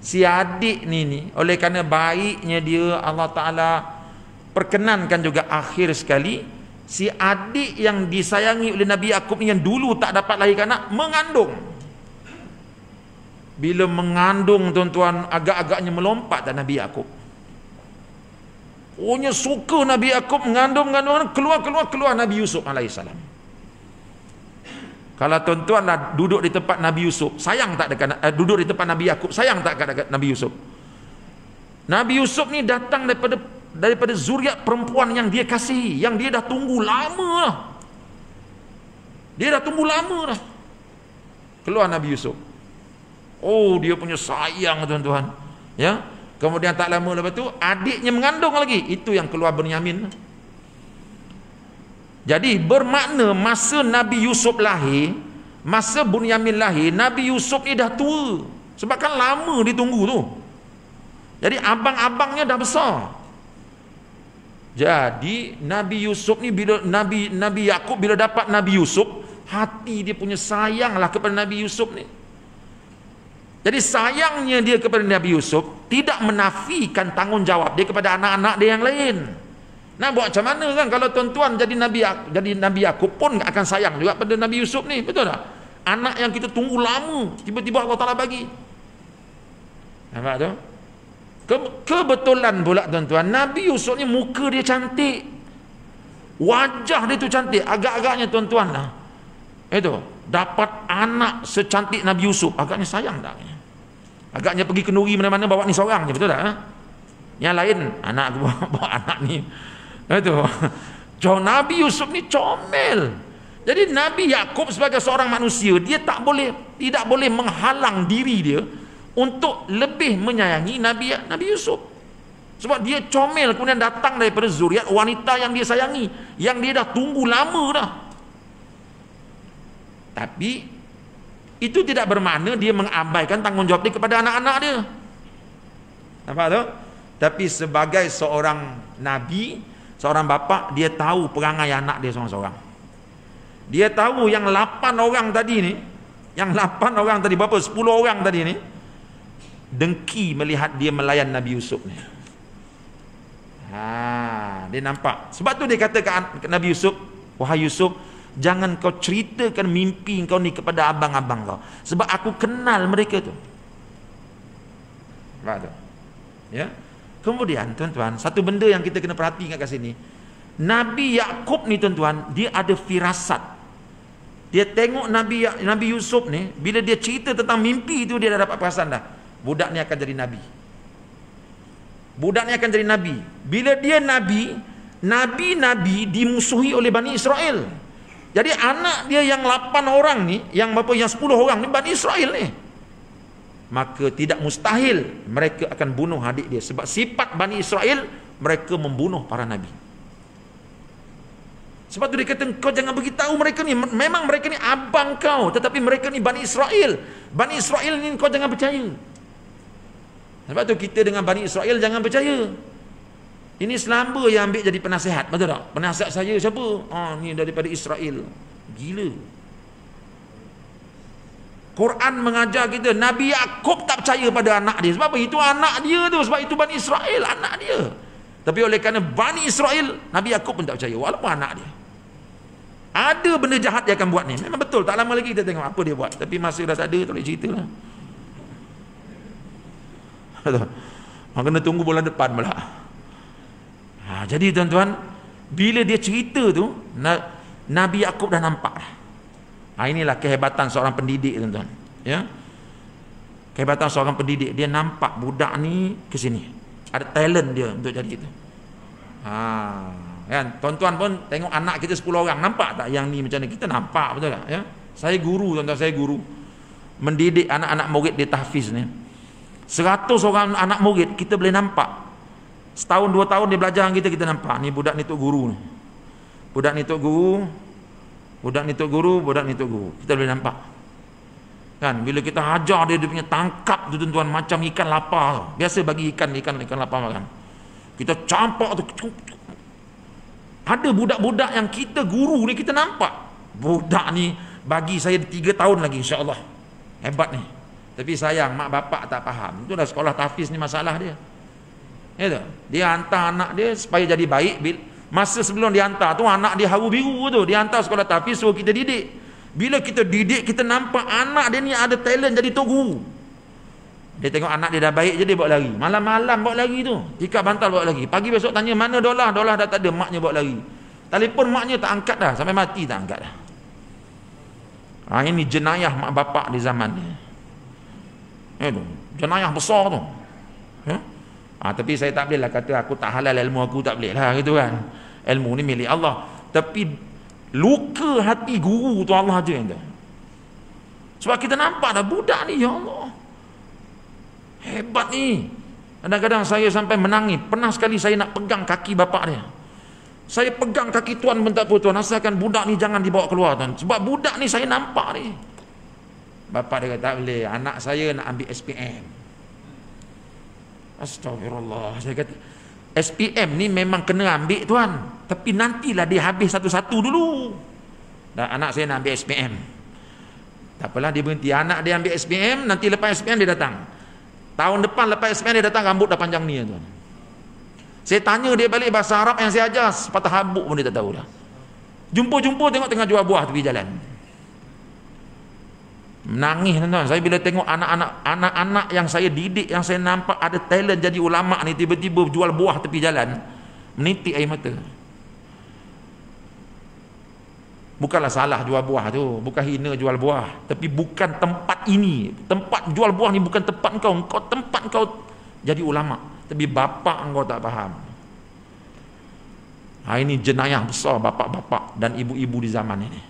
Si adik ni oleh kerana baiknya dia, Allah Ta'ala perkenankan juga akhir sekali, si adik yang disayangi oleh Nabi Yaqub ni, yang dulu tak dapat lahirkan anak, mengandung. Bila mengandung tuan-tuan, agak-agaknya melompat dah Nabi Yaqub. Ohnya suka Nabi Yaqub mengandung, keluar Nabi Yusuf alaihissalam. Kalau tuan-tuan lah duduk di tempat Nabi Yusuf, sayang tak dekat duduk di tempat Nabi Yaqub, sayang tak dekat Nabi Yusuf. Nabi Yusuf ni datang daripada zuriat perempuan yang dia kasihi, yang dia dah tunggu lama lah. Dia dah tunggu lama dah. Keluar Nabi Yusuf. Oh, dia punya sayang tuan-tuan. Ya. Kemudian tak lama lepas tu adiknya mengandung lagi. Itu yang keluar Bunyamin. Jadi bermakna masa Nabi Yusuf lahir, masa Bunyamin lahir, Nabi Yusuf ni dah tua. Sebab kan lama ditunggu tu. Jadi abang-abangnya dah besar. Jadi Nabi Yusuf ni, bila Nabi Yaqub bila dapat Nabi Yusuf, hati dia punya sayanglah kepada Nabi Yusuf ni. Jadi sayangnya dia kepada Nabi Yusuf tidak menafikan tanggungjawab dia kepada anak-anak dia yang lain. Nak buat macam mana kan kalau tuan-tuan jadi Nabi Yakub pun akan sayang juga pada Nabi Yusuf ni, betul tak? Anak yang kita tunggu lama, tiba-tiba Allah Ta'ala bagi. Nampak tu? Kebetulan pula tuan-tuan, Nabi Yusuf ni muka dia cantik, wajah dia tu cantik, agak-agaknya tuan-tuan lah, itu dapat anak secantik Nabi Yusuf, agaknya sayang tak? Agaknya pergi kenduri mana-mana bawa ni seorang je, betul tak? Yang lain anak aku bawa anak ni, itu. Nabi Yusuf ni comel. Jadi Nabi Yakub sebagai seorang manusia, dia tidak boleh menghalang diri dia untuk lebih menyayangi Nabi Yusuf. Sebab dia comel, kemudian datang daripada zuriat wanita yang dia sayangi, yang dia dah tunggu lama dah. Tapi itu tidak bermakna dia mengabaikan tanggungjawab dia kepada anak-anak dia. Nampak tu? Tapi sebagai seorang nabi, seorang bapa, dia tahu perangai anak dia seorang-seorang. Dia tahu yang 8 orang tadi ni, berapa? 10 orang tadi ni dengki melihat dia melayan Nabi Yusuf ni. Dia nampak. Sebab tu dia kata ke Nabi Yusuf, wahai Yusuf, jangan kau ceritakan mimpi kau ni kepada abang-abang kau, sebab aku kenal mereka tu. Nampak tu? Ya. Kemudian tuan-tuan, satu benda yang kita kena perhatikan kat sini, Nabi Yakub ni tuan-tuan, dia ada firasat. Dia tengok Nabi Yusuf ni, bila dia cerita tentang mimpi itu, dia dah dapat perasan dah, budak ni akan jadi nabi. Budak ni akan jadi nabi. Bila dia nabi dimusuhi oleh Bani Israel. Jadi anak dia yang 8 orang ni, yang 10 orang ni Bani Israel ni. Maka tidak mustahil mereka akan bunuh adik dia, sebab sifat Bani Israel, mereka membunuh para nabi. Sebab tu dia kata, kau jangan beritahu mereka ni, memang mereka ni abang kau, tetapi mereka ni Bani Israel. Bani Israel ni kau jangan percaya. Sebab tu kita dengan Bani Israel jangan percaya. Ini selamba yang ambil jadi penasihat, betul tak? Penasihat saya siapa? Ni daripada Israel. Gila. Quran mengajar kita, Nabi Yakub tak percaya pada anak dia. Sebab apa? Itu anak dia tu, sebab itu Bani Israel, anak dia. Tapi oleh kerana Bani Israel, Nabi Yakub pun tak percaya, walaupun anak dia. Ada benda jahat dia akan buat ni. Memang betul, tak lama lagi kita tengok apa dia buat. Tapi masa dah tak ada, tak boleh cerita lah. Kena tunggu bulan depan pula. Jadi tuan-tuan, bila dia cerita tu, Nabi Yakub dah nampak dah. Inilah kehebatan seorang pendidik tuan-tuan. Ya, kehebatan seorang pendidik, dia nampak budak ni ke sini, ada talent dia untuk jadi itu. Kan, tuan-tuan pun tengok anak kita 10 orang, nampak tak yang ni macam ni? Kita nampak, betul tak? Ya, saya guru tuan-tuan, saya guru mendidik anak-anak murid di tahfiz ni. 100 orang anak murid kita boleh nampak. Setahun 2 tahun dia belajar dengan kita nampak ni budak ni tok guru ni. Budak ni tok guru. Budak ni tok guru, budak ni tok guru. Kita boleh nampak. Kan, bila kita hajar dia punya tangkap tu tuan-tuan, macam ikan lapar. Biasa bagi ikan lapar makan. Kita campak tu. Ada budak-budak yang kita guru ni kita nampak. Budak ni bagi saya 3 tahun lagi insya-Allah. Hebat ni. Tapi sayang mak bapak tak faham. Itu dah sekolah tahfiz ni masalah dia. Ya tu. Dia hantar anak dia supaya jadi baik. Masa sebelum dia hantar tu, anak dia haru biru tu. Dia hantar sekolah tahfiz suruh kita didik. Bila kita didik, kita nampak anak dia ni ada talent jadi tok guru. Dia tengok anak dia dah baik je, dia bawa lari. Malam-malam bawa lari tu. Ikat bantal bawa lari. Pagi besok tanya mana Dolah. Dolah dah tak ada, maknya bawa lari. Telefon maknya tak angkat dah. Sampai mati tak angkat dah. Ini jenayah mak bapak di zaman ni. Itu jenayah besar tu. Tapi saya tak boleh lah kata aku tak halal ilmu aku, tak boleh lah gitu kan. Ilmu ni milik Allah. Tapi luka hati guru tu Allah je yang tahu. Sebab kita nampak dah budak ni, ya Allah, hebat ni. Kadang-kadang saya sampai menangis. Pernah sekali saya nak pegang kaki bapak dia. Saya pegang kaki tuan pun tak apa tuan, asalkan budak ni jangan dibawa keluar tuan. Sebab budak ni saya nampak ni. Bapak dia kata tak boleh, anak saya nak ambil SPM. Astagfirullah. Saya kata SPM ni memang kena ambil tuan, tapi nantilah dia habis satu-satu dulu. Dan anak saya nak ambil SPM. Tak apalah, dia berhenti. Anak dia ambil SPM, nanti lepas SPM dia datang. Tahun depan lepas SPM dia datang, rambut dah panjang ni tuan. Saya tanya dia balik bahasa Arab yang saya ajar, sepatah habuk pun dia tak tahu dah. Jumpa-jumpa tengok tengah jual buah tepi jalan. Menangis tuan-tuan. Saya bila tengok anak-anak yang saya didik, yang saya nampak ada talent jadi ulama ni, tiba-tiba jual buah tepi jalan, menitik air mata. Bukanlah salah jual buah tu, bukan hina jual buah, tapi bukan tempat ini. Tempat jual buah ni bukan tempat kau tempat kau jadi ulama, tapi bapa engkau tak faham. Ini jenayah besar bapak-bapak dan ibu-ibu di zaman ini.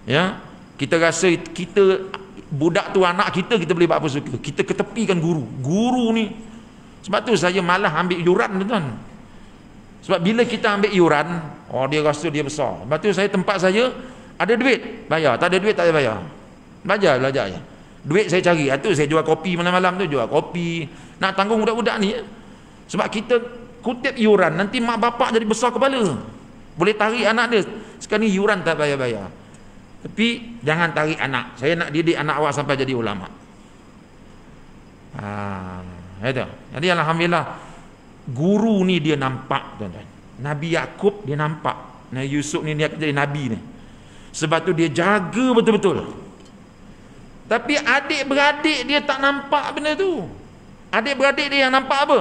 Ya, kita rasa kita budak tu anak kita, kita boleh buat apa suka. Kita ketepikan guru ni. Sebab tu saya malah ambil yuran tuan. Sebab bila kita ambil yuran, dia rasa dia besar. Sebab tu tempat saya ada duit, bayar. Tak ada duit, tak payah bayar. Belajar je. Duit saya cari. Itu saya jual kopi malam-malam tu, jual kopi. Nak tanggung budak-budak ni. Sebab kita kutip yuran, nanti mak bapak jadi besar kepala. Boleh tarik anak dia. Sekarang ni yuran tak payah bayar. Tapi jangan tarik anak. Saya nak didik anak awak sampai jadi ulama. Itu. Jadi alhamdulillah, guru ni dia nampak tuan-tuan. Nabi Yakub dia nampak. Nabi Yusuf ni dia jadi nabi ni. Sebab tu dia jaga betul-betul. Tapi adik-beradik dia tak nampak benda tu. Adik-beradik dia yang nampak apa?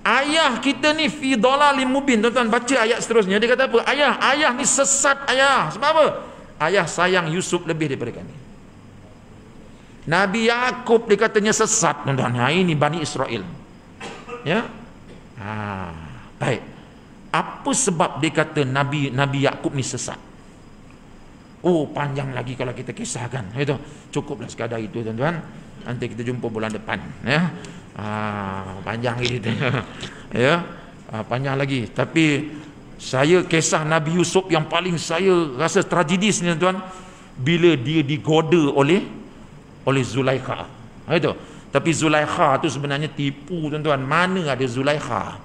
Ayah kita ni fi dhalalim mubin. Tuan-tuan baca ayat seterusnya. Dia kata apa? Ayah ni sesat ayah. Sebab apa? Ayah sayang Yusuf lebih daripada kami. Nabi Yakub dia katanya sesat tuan-tuan. Ini Bani Israel. Ya. Baik. Apa sebab dia kata Nabi Yakub ni sesat? Panjang lagi kalau kita kisahkan. Itu cukuplah sekadar itu tuan-tuan. Nanti kita jumpa bulan depan. Ya. Panjang lagi. Ya. Panjang lagi. Tapi saya kisah Nabi Yusuf yang paling saya rasa tragedis ni tuan, bila dia digoda oleh Zulaikha. Itu. Tapi Zulaikha tu sebenarnya tipu tuan-tuan. Mana ada Zulaikha?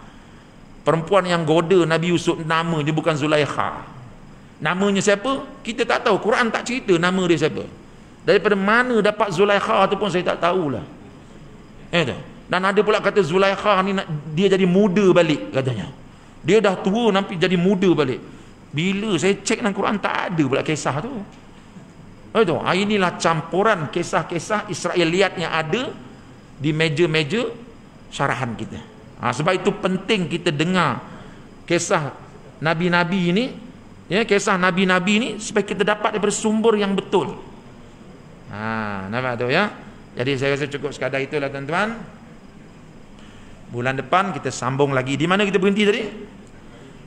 Perempuan yang goda Nabi Yusuf nama dia bukan Zulaikha. Namanya siapa? Kita tak tahu. Quran tak cerita nama dia siapa. Daripada mana dapat Zulaikha tu pun saya tak tahulah. Itu. Dan ada pula kata Zulaikha ni dia jadi muda balik katanya. Dia dah tua nanti jadi muda balik. Bila saya cek dalam Quran tak ada pula kisah tu. Itu. Inilah campuran kisah-kisah Israeliat yang ada di meja-meja syarahan kita. Sebab itu penting kita dengar kisah Nabi-Nabi ini, ya, kisah Nabi-Nabi ini supaya kita dapat daripada sumber yang betul. Nampak tu ya. Jadi saya rasa cukup sekadar itulah tuan-tuan. Bulan depan kita sambung lagi. Di mana kita berhenti tadi?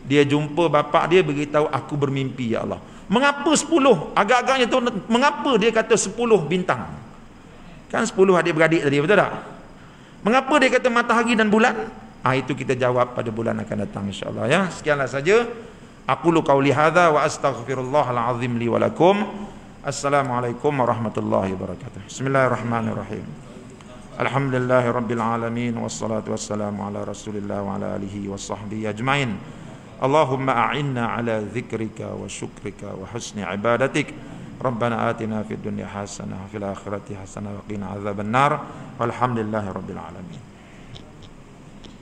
Dia jumpa bapak dia beritahu, aku bermimpi ya Allah. Mengapa 10? Agak-agaknya tu mengapa dia kata 10 bintang? Kan 10 adik-beradik tadi, betul tak? Mengapa dia kata matahari dan bulan? Itu kita jawab pada bulan akan datang insya-Allah ya. Sekianlah saja. Aqulu qauli hadza wa astaghfirullahal azim li wa lakum. Assalamualaikum warahmatullahi wabarakatuh. Bismillahirrahmanirrahim. Alhamdulillahirabbil alamin wassalatu wassalamu ala Rasulillah wa ala alihi washabbihi ajmain. Allahumma a'inna ala dzikrika wa syukrika wa husni ibadatik. Rabbana atina fid dunya hasanah wa fil akhirati hasanah wa qina adzabannar. Walhamdulillahirabbil alamin.